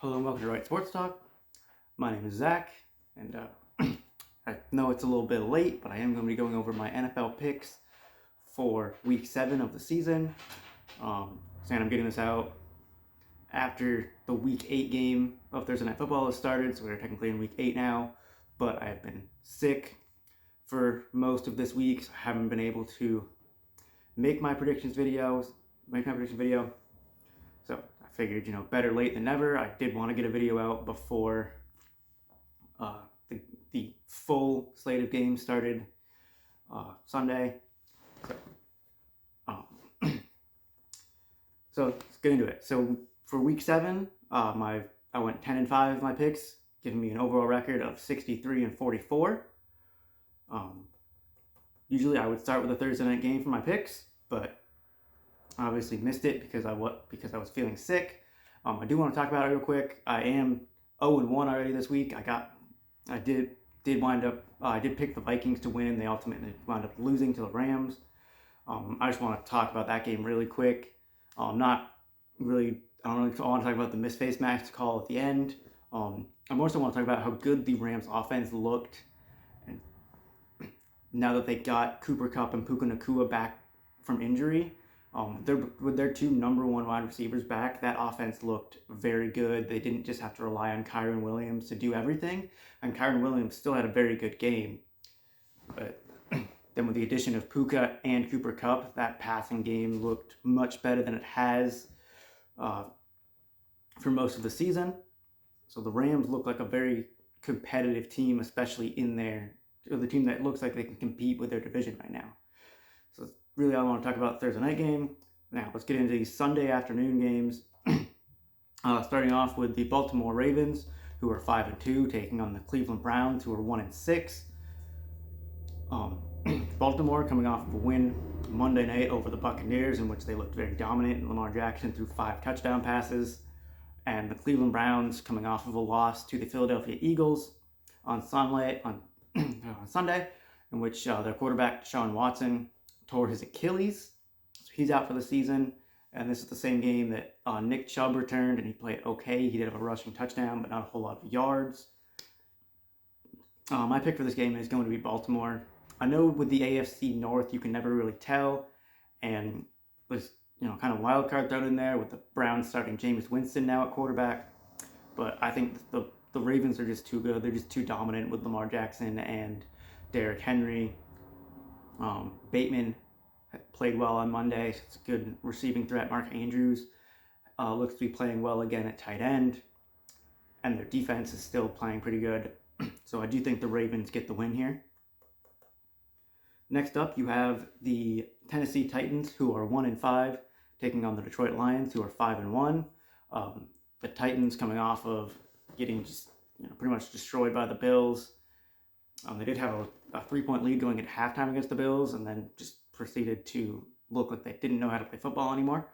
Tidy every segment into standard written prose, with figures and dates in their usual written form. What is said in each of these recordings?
Hello and welcome to Right Sports Talk. My name is Zach, and I know it's a little bit late, but I am going to be going over my NFL picks for Week 7 of the season. I'm getting this out after the Week 8 game of Thursday Night Football has started, so we're technically in Week 8 now, but I have been sick for most of this week, so I haven't been able to make my prediction video. So I figured, better late than never. I did want to get a video out before the full slate of games started Sunday. So, um, so let's get into it. So for Week 7, I went 10-5 with my picks, giving me an overall record of 63-44. Usually I would start with a Thursday night game for my picks, but I obviously missed it because I was feeling sick. I do want to talk about it real quick. I am 0-1 already this week. I did pick the Vikings to win. They ultimately wound up losing to the Rams. I just want to talk about that game really quick. Not really. I don't really want to talk about the missed face mask call at the end. I more so want to talk about how good the Rams offense looked, and now that they got Cooper Kupp and Puka Nacua back from injury. With their two number one wide receivers back, that offense looked very good. They didn't just have to rely on Kyren Williams to do everything, and Kyren Williams still had a very good game. But then with the addition of Puka and Cooper Kupp, that passing game looked much better than it has for most of the season. So the Rams look like a very competitive team, especially the team that looks like they can compete with their division right now. So really, I want to talk about the Thursday night game. Now, let's get into these Sunday afternoon games. Starting off with the Baltimore Ravens, who are 5-2, taking on the Cleveland Browns, who are 1-6. Baltimore coming off of a win Monday night over the Buccaneers, in which they looked very dominant, and Lamar Jackson threw 5 touchdown passes. And the Cleveland Browns coming off of a loss to the Philadelphia Eagles on Sunday, in which their quarterback, Deshaun Watson, tore his Achilles. So he's out for the season. And this is the same game that Nick Chubb returned, and he played okay. He did have a rushing touchdown, but not a whole lot of yards. My pick for this game is going to be Baltimore. I know with the AFC North, you can never really tell, and there's kind of wild card thrown in there with the Browns starting Jameis Winston now at quarterback. But I think the Ravens are just too good. They're just too dominant with Lamar Jackson and Derrick Henry. Bateman played well on Monday. It's a good receiving threat. Mark Andrews looks to be playing well again at tight end. And their defense is still playing pretty good. So I do think the Ravens get the win here. Next up, you have the Tennessee Titans, who are 1-5, taking on the Detroit Lions, who are 5-1. The Titans coming off of getting just pretty much destroyed by the Bills. They did have a 3-point lead going at halftime against the Bills, and then just proceeded to look like they didn't know how to play football anymore.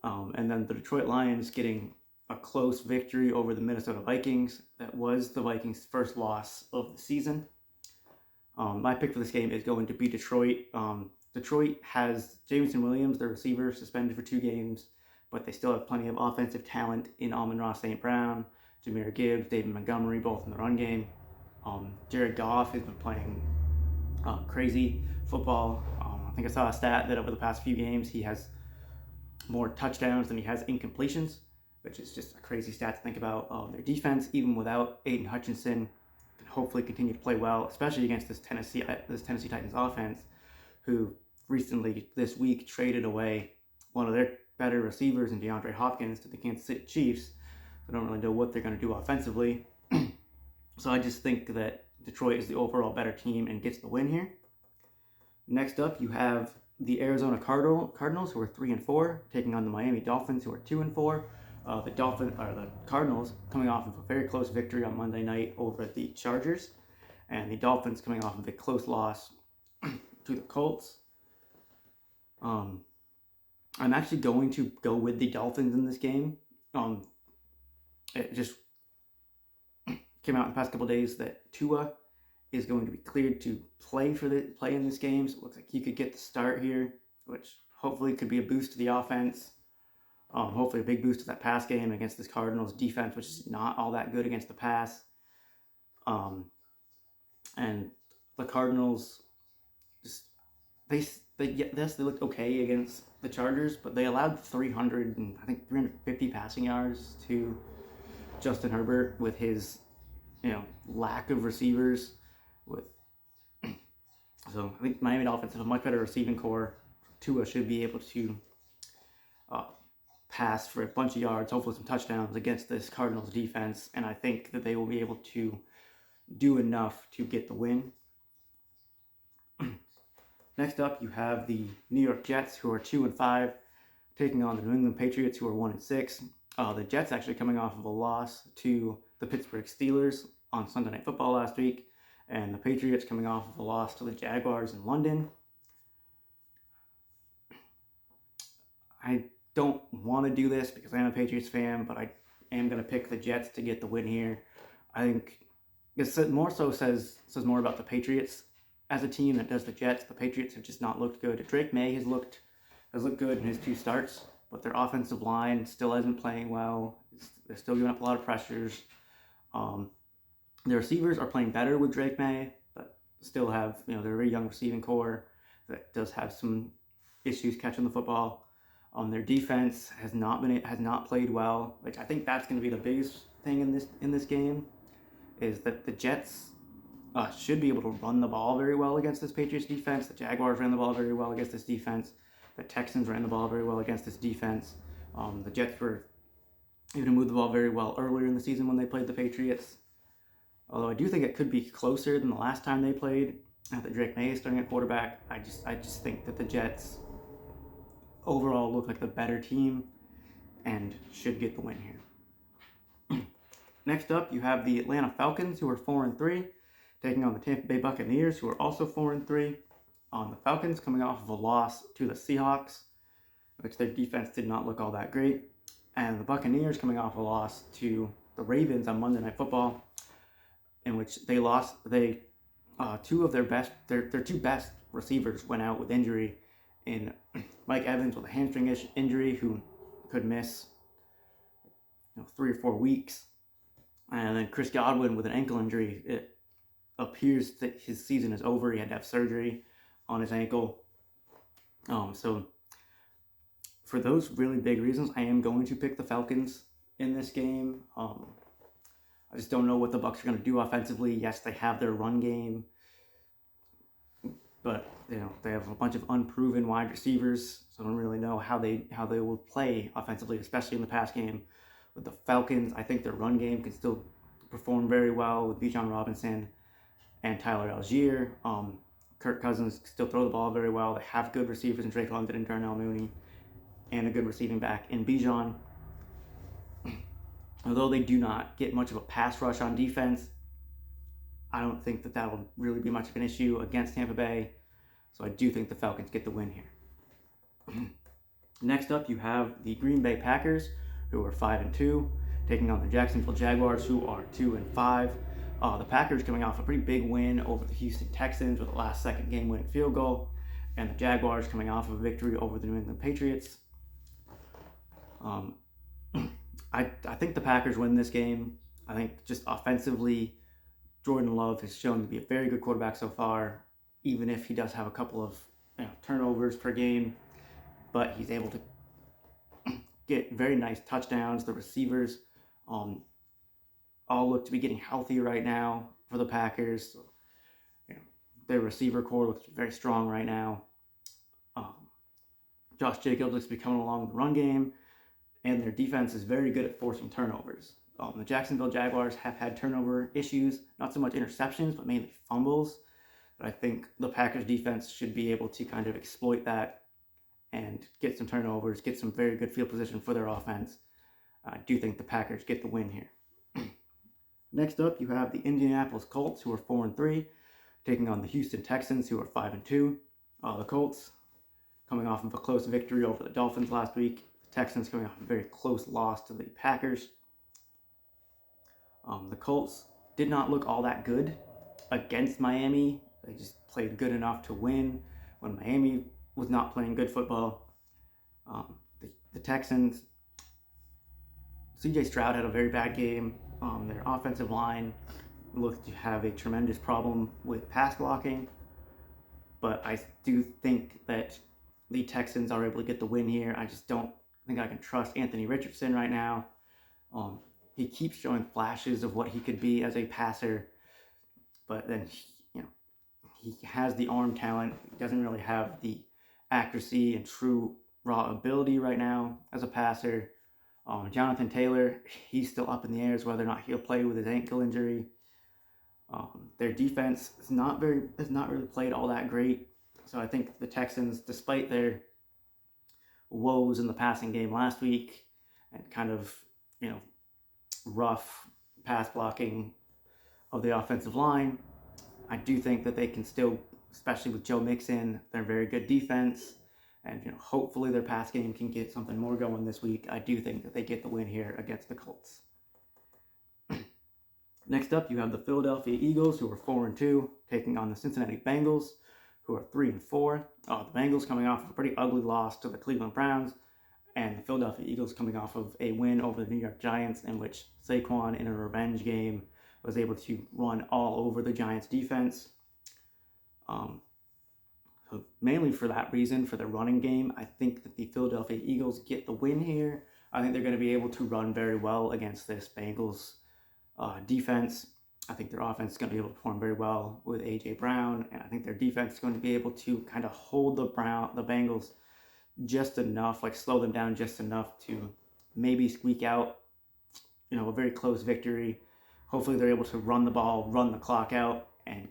And then the Detroit Lions getting a close victory over the Minnesota Vikings. That was the Vikings' first loss of the season. My pick for this game is going to be Detroit. Detroit has Jameson Williams, their receiver, suspended for 2 games, but they still have plenty of offensive talent in Amon-Ra St. Brown, Jahmyr Gibbs, David Montgomery, both in the run game. Jared Goff has been playing crazy football. I think I saw a stat that over the past few games he has more touchdowns than he has incompletions, which is just a crazy stat to think about. Their defense, even without Aiden Hutchinson, can hopefully continue to play well, especially against this Tennessee Titans offense, who recently this week traded away one of their better receivers in DeAndre Hopkins to the Kansas City Chiefs. I don't really know what they're going to do offensively. So I just think that Detroit is the overall better team and gets the win here. Next up, you have the Arizona Cardinals, who are 3-4, taking on the Miami Dolphins, who are 2-4. The Cardinals coming off of a very close victory on Monday night over the Chargers, and the Dolphins coming off of a close loss to the Colts. I'm actually going to go with the Dolphins in this game. It just came out in the past couple days that Tua is going to be cleared to play in this game. So it looks like he could get the start here, which hopefully could be a boost to the offense. Hopefully a big boost to that pass game against this Cardinals defense, which is not all that good against the pass. And the Cardinals just yes, they looked okay against the Chargers, but they allowed 350 passing yards to Justin Herbert with his lack of receivers. So I think Miami Dolphins have a much better receiving core. Tua should be able to pass for a bunch of yards, hopefully some touchdowns against this Cardinals defense, and I think that they will be able to do enough to get the win. Next up, you have the New York Jets, who are 2-5, taking on the New England Patriots, who are 1-6. The Jets actually coming off of a loss to the Pittsburgh Steelers on Sunday Night Football last week, and the Patriots coming off of a loss to the Jaguars in London. I don't want to do this because I'm a Patriots fan, but I am going to pick the Jets to get the win here. I think it more so says more about the Patriots as a team than it does the Jets. The Patriots have just not looked good. Drake May has looked good in his 2 starts, but their offensive line still isn't playing well. They're still giving up a lot of pressures. Their receivers are playing better with Drake May, but still have they're a very young receiving core that does have some issues catching the football. Their defense has not played well, which I think that's going to be the biggest thing in this game, is that the Jets should be able to run the ball very well against this Patriots defense. The Jaguars ran the ball very well against this defense. The Texans ran the ball very well against this defense. The Jets were able to move the ball very well earlier in the season when they played the Patriots. Although I do think it could be closer than the last time they played. That Drake May is starting at quarterback. I just think that the Jets overall look like the better team and should get the win here. Next up, you have the Atlanta Falcons, who are 4-3, taking on the Tampa Bay Buccaneers, who are also 4-3. The Falcons coming off of a loss to the Seahawks, which their defense did not look all that great, and the Buccaneers coming off a loss to the Ravens on Monday Night Football, in which they lost. Two of their two best receivers went out with injury. In Mike Evans with a hamstring injury, who could miss 3 or 4 weeks, and then Chris Godwin with an ankle injury. It appears that his season is over. He had to have surgery on his ankle. So for those really big reasons, I am going to pick the Falcons in this game. I just don't know what the Bucs are going to do offensively. Yes, they have their run game, but they have a bunch of unproven wide receivers, so I don't really know how they will play offensively, especially in the pass game. With the Falcons, I think their run game can still perform very well with Bijan Robinson and Tyler Algier. Kirk Cousins can still throw the ball very well. They have good receivers in Drake London and Darnell Mooney, and a good receiving back in Bijan. Although they do not get much of a pass rush on defense, I don't think that will really be much of an issue against Tampa Bay. So I do think the Falcons get the win here. Next up, you have the Green Bay Packers, who are 5-2, taking on the Jacksonville Jaguars, who are 2-5. The Packers coming off a pretty big win over the Houston Texans with a last-second game-winning field goal, and the Jaguars coming off of a victory over the New England Patriots. I think the Packers win this game. I think just offensively, Jordan Love has shown to be a very good quarterback so far, even if he does have a couple of turnovers per game. But he's able to get very nice touchdowns. The receivers all look to be getting healthy right now for the Packers. So, their receiver core looks very strong right now. Josh Jacobs looks to be coming along with the run game, and their defense is very good at forcing turnovers. The Jacksonville Jaguars have had turnover issues, not so much interceptions, but mainly fumbles. But I think the Packers defense should be able to kind of exploit that and get some turnovers, get some very good field position for their offense. I do think the Packers get the win here. Next up, you have the Indianapolis Colts, who are 4-3, taking on the Houston Texans, who are 5-2. The Colts coming off of a close victory over the Dolphins last week. The Texans coming off a very close loss to the Packers. The Colts did not look all that good against Miami. They just played good enough to win when Miami was not playing good football. The Texans CJ Stroud had a very bad game. Their offensive line looked to have a tremendous problem with pass blocking, but I do think that the Texans are able to get the win here. I just don't think I can trust Anthony Richardson right now. He keeps showing flashes of what he could be as a passer, but then he has the arm talent. He doesn't really have the accuracy and true raw ability right now as a passer. Jonathan Taylor, he's still up in the air as whether or not he'll play with his ankle injury. Their defense has not really played all that great. So I think the Texans, despite their woes in the passing game last week and kind of, rough pass blocking of the offensive line, I do think that they can still, especially with Joe Mixon, they're a very good defense. And hopefully their pass game can get something more going this week. I do think that they get the win here against the Colts. Next up, you have the Philadelphia Eagles, who are 4-2, taking on the Cincinnati Bengals, who are 3-4. The Bengals coming off of a pretty ugly loss to the Cleveland Browns, and the Philadelphia Eagles coming off of a win over the New York Giants, in which Saquon, in a revenge game, was able to run all over the Giants' defense. So mainly for that reason, for the running game, I think that the Philadelphia Eagles get the win here. I think they're going to be able to run very well against this Bengals defense. I think their offense is going to be able to perform very well with A.J. Brown, and I think their defense is going to be able to kind of hold the Bengals just enough, slow them down just enough to maybe squeak out, a very close victory. Hopefully they're able to run the ball, run the clock out, and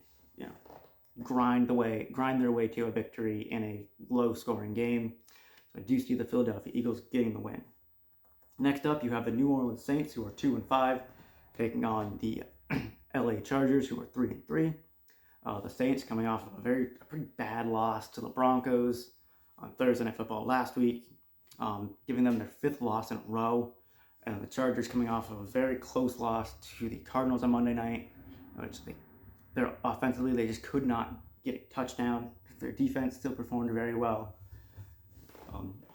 grind their way to a victory in a low-scoring game. So I do see the Philadelphia Eagles getting the win. Next up, you have the New Orleans Saints, who are 2-5, taking on the LA Chargers, who are 3-3. The Saints coming off of a pretty bad loss to the Broncos on Thursday Night Football last week, giving them their 5th loss in a row. And the Chargers coming off of a very close loss to the Cardinals on Monday night, which they're offensively, they just could not get a touchdown. Their defense still performed very well.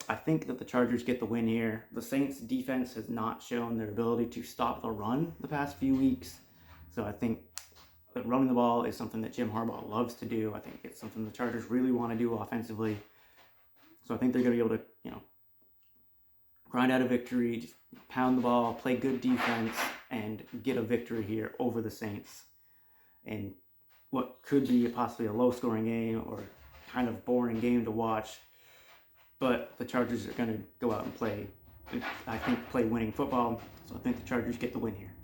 I think that the Chargers get the win here. The Saints' defense has not shown their ability to stop the run the past few weeks. So I think that running the ball is something that Jim Harbaugh loves to do. I think it's something the Chargers really want to do offensively. So I think they're going to be able to, grind out a victory, just pound the ball, play good defense, and get a victory here over the Saints. And what could be possibly a low-scoring game or kind of boring game to watch, but the Chargers are going to go out and play winning football, so I think the Chargers get the win here.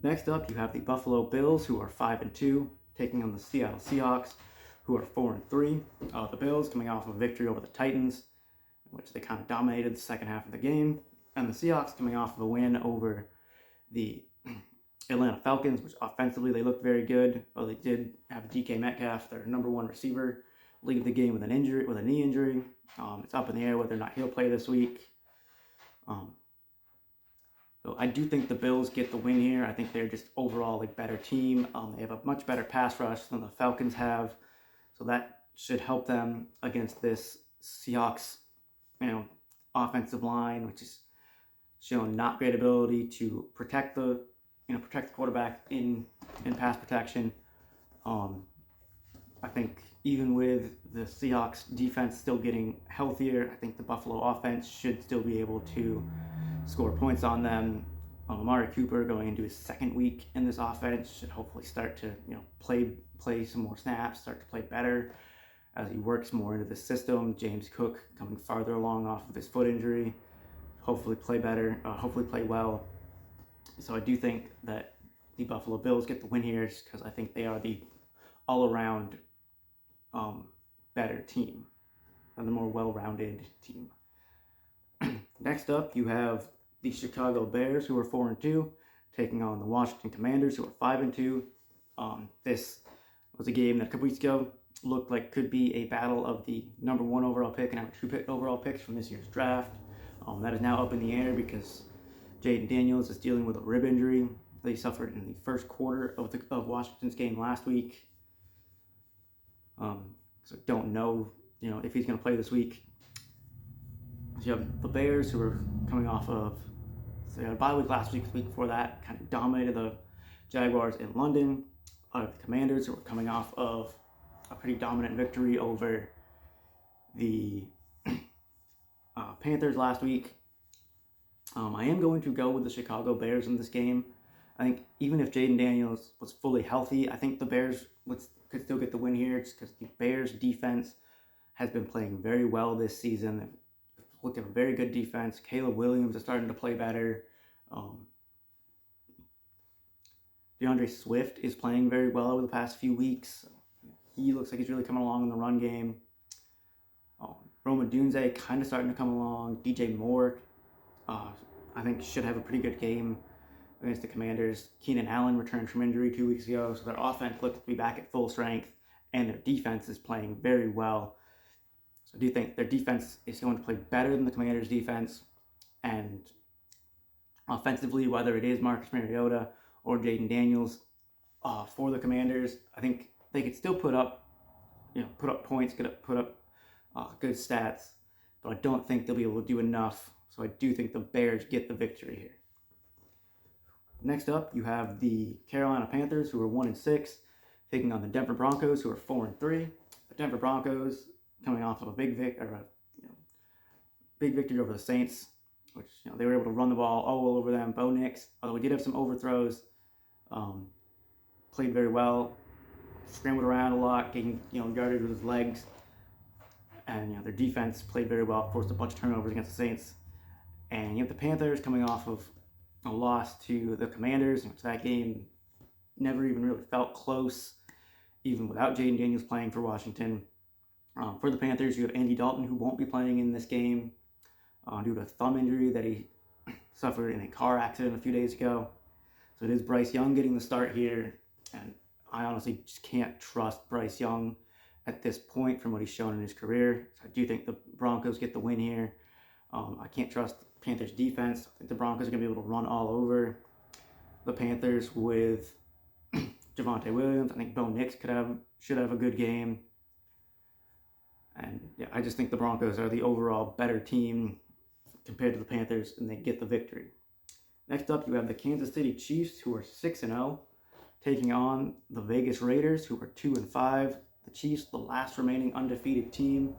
Next up, you have the Buffalo Bills, who are 5-2, taking on the Seattle Seahawks, who are 4-3. The Bills coming off of a victory over the Titans, which they kind of dominated the second half of the game, and the Seahawks coming off of a win over the Atlanta Falcons, which offensively they looked very good. Well, they did have DK Metcalf, their number one receiver, leave the game with a knee injury. It's up in the air whether or not he'll play this week. So I do think the Bills get the win here. I think they're just overall a better team. They have a much better pass rush than the Falcons have, so that should help them against this Seahawks, offensive line, which is shown not great ability to protect the quarterback in pass protection. I think even with the Seahawks defense still getting healthier, I think the Buffalo offense should still be able to score points on them. Amari Cooper, going into his second week in this offense, should hopefully start to play some more snaps, start to play better as he works more into the system. James Cook coming farther along off of his foot injury, hopefully play better, hopefully play well. So I do think that the Buffalo Bills get the win here because I think they are the all-around better team and the more well-rounded team. Next up, you have the Chicago Bears, who are 4-2, taking on the Washington Commanders, who are 5-2. This was a game that a couple weeks ago looked like could be a battle of the number 1 overall pick and number 2 overall picks from this year's draft. That is now up in the air because Jaden Daniels is dealing with a rib injury that he suffered in the first quarter of Washington's game last week. So don't know, if he's going to play this week. So you have the Bears, who are coming off of So they had a bye week last week. The week before that, kind of dominated the Jaguars in London. The Commanders, who were coming off of a pretty dominant victory over the Panthers last week. I am going to go with the Chicago Bears in this game. I think even if Jayden Daniels was fully healthy, I think the Bears could still get the win here, just because the Bears defense has been playing very well this season. They've looked at a very good defense. Caleb Williams is starting to play better. DeAndre Swift is playing very well over the past few weeks. He looks like he's really coming along in the run game. Rome Odunze kind of starting to come along. DJ Moore, I think, should have a pretty good game against the Commanders. Keenan Allen returned from injury 2 weeks ago, so their offense looked to be back at full strength, and their defense is playing very well. So I do think their defense is going to play better than the Commanders' defense, and offensively, whether it is Marcus Mariota or Jayden Daniels for the Commanders, I think they could still put up points, put up good stats, but I don't think they'll be able to do enough. So I do think the Bears get the victory here. Next up, you have the Carolina Panthers, who are 1-6, taking on the Denver Broncos, who are 4-3. The Denver Broncos coming off of a big victory over the Saints, which they were able to run the ball all over them. Bo Nix, although he did have some overthrows, played very well, scrambled around a lot, getting yardage with his legs, and their defense played very well, forced a bunch of turnovers against the Saints. And you have the Panthers coming off of a loss to the Commanders, which that game never even really felt close, even without Jayden Daniels playing for Washington. For the Panthers, you have Andy Dalton, who won't be playing in this game due to a thumb injury that he suffered in a car accident a few days ago. So it is Bryce Young getting the start here, and I honestly just can't trust Bryce Young at this point from what he's shown in his career. So I do think the Broncos get the win here. I can't trust the Panthers' defense. I think the Broncos are going to be able to run all over the Panthers with Javonte Williams. I think Bo Nix should have a good game. And yeah, I just think the Broncos are the overall better team compared to the Panthers, and they get the victory. Next up, you have the Kansas City Chiefs, who are 6-0, taking on the Vegas Raiders, who are 2-5. The Chiefs, the last remaining undefeated team,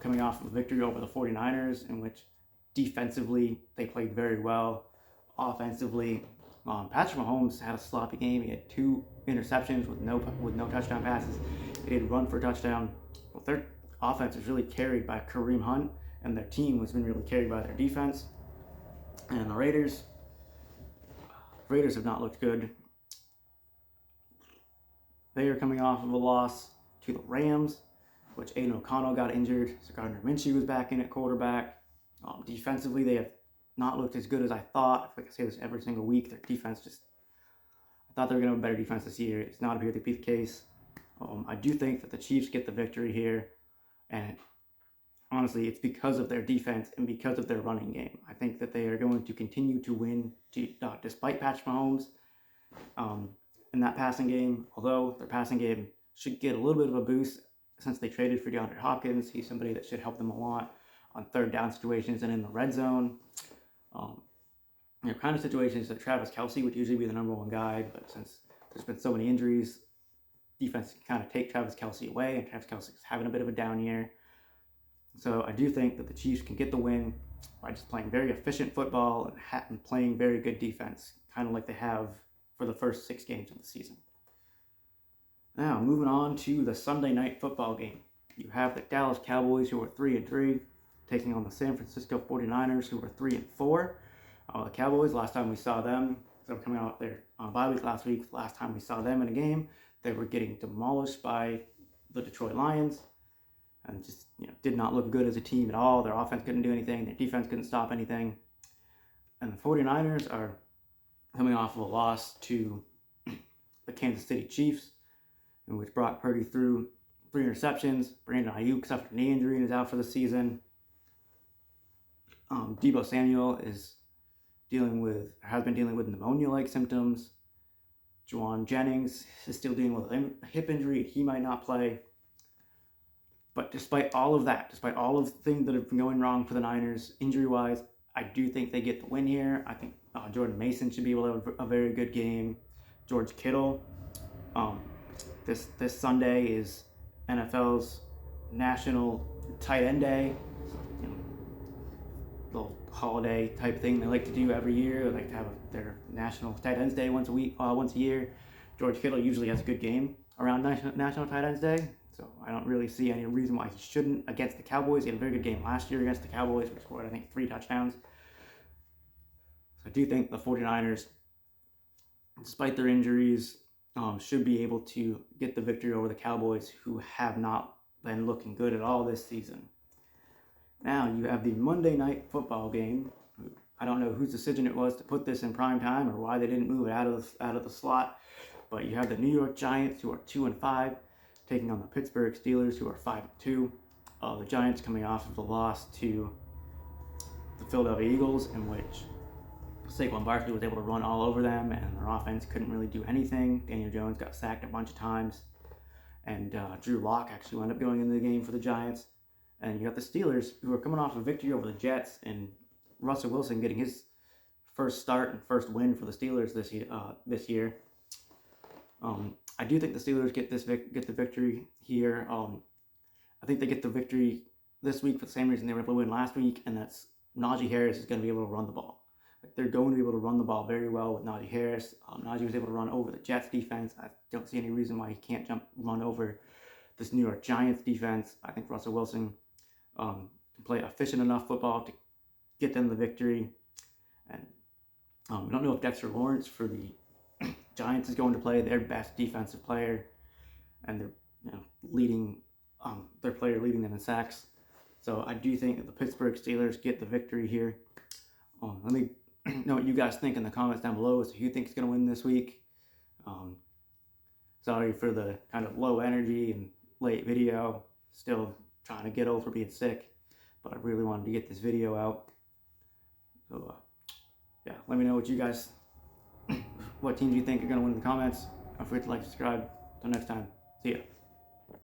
coming off of a victory over the 49ers, in which defensively they played very well. Offensively, Patrick Mahomes had a sloppy game. He had 2 interceptions with no touchdown passes. He did run for a touchdown. Well, their offense was really carried by Kareem Hunt, and their team was been really carried by their defense. And the Raiders have not looked good. They are coming off of a loss to the Rams, which Aiden O'Connell got injured, so Gardner Minshew was back in at quarterback. Defensively, they have not looked as good as I thought. I feel like I say this every single week. Their defense I thought they were going to have a better defense this year. It's not appeared to be the case. I do think that the Chiefs get the victory here, and honestly, it's because of their defense and because of their running game. I think that they are going to continue to win despite Patrick Mahomes in that passing game, although their passing game should get a little bit of a boost since they traded for DeAndre Hopkins. He's somebody that should help them a lot on third down situations and in the red zone. Kind of situations that Travis Kelce would usually be the number one guy, but since there's been so many injuries, defense can kind of take Travis Kelce away, and Travis Kelce is having a bit of a down year. So I do think that the Chiefs can get the win by just playing very efficient football and playing very good defense, kind of like they have for the first 6 games of the season. Now, moving on to the Sunday night football game. You have the Dallas Cowboys, who are 3-3, taking on the San Francisco 49ers, who are 3-4. The Cowboys, last time we saw them, so coming out there on bye week last week, last time we saw them in a game, they were getting demolished by the Detroit Lions, and just did not look good as a team at all. Their offense couldn't do anything. Their defense couldn't stop anything. And the 49ers are coming off of a loss to the Kansas City Chiefs, in which Brock Purdy threw 3 interceptions. Brandon Ayuk suffered a knee injury and is out for the season. Deebo Samuel has been dealing with pneumonia-like symptoms. Juwan Jennings is still dealing with a hip injury. He might not play. But despite all of that, despite all of the things that have been going wrong for the Niners injury-wise, I do think they get the win here. I think Jordan Mason should be able to have a very good game. George Kittle. Um, this Sunday is NFL's National Tight End Day. So, little holiday type thing they like to do every year. They like to have their National Tight Ends Day once a year. George Kittle usually has a good game around National Tight Ends Day, so I don't really see any reason why he shouldn't against the Cowboys. He had a very good game last year against the Cowboys. We scored, I think, 3 touchdowns. So I do think the 49ers, despite their injuries, should be able to get the victory over the Cowboys, who have not been looking good at all this season. Now you have the Monday Night Football game. I don't know whose decision it was to put this in prime time or why they didn't move it out of the slot, but you have the New York Giants, who are 2-5, taking on the Pittsburgh Steelers, who are 5-2. The Giants coming off of the loss to the Philadelphia Eagles, in which Saquon Barkley was able to run all over them, and their offense couldn't really do anything. Daniel Jones got sacked a bunch of times, and Drew Lock actually wound up going into the game for the Giants. And you got the Steelers, who are coming off a victory over the Jets, and Russell Wilson getting his first start and first win for the Steelers this year. I do think the Steelers get the victory here. I think they get the victory this week for the same reason they were able to win last week, and that's Najee Harris is going to be able to run the ball. They're going to be able to run the ball very well with Najee Harris. Najee was able to run over the Jets defense. I don't see any reason why he can't run over this New York Giants defense. I think Russell Wilson can play efficient enough football to get them the victory. And I don't know if Dexter Lawrence for the Giants is going to play their best defensive player, and they're their player leading them in sacks. So I do think that the Pittsburgh Steelers get the victory here. Let me know what you guys think in the comments down below as to who you think is going to win this week. Sorry for the kind of low energy and late video. Still trying to get over being sick, but I really wanted to get this video out. So yeah, let me know what you guys, what teams you think are going to win in the comments. Don't forget to like, subscribe. Until next time, see ya.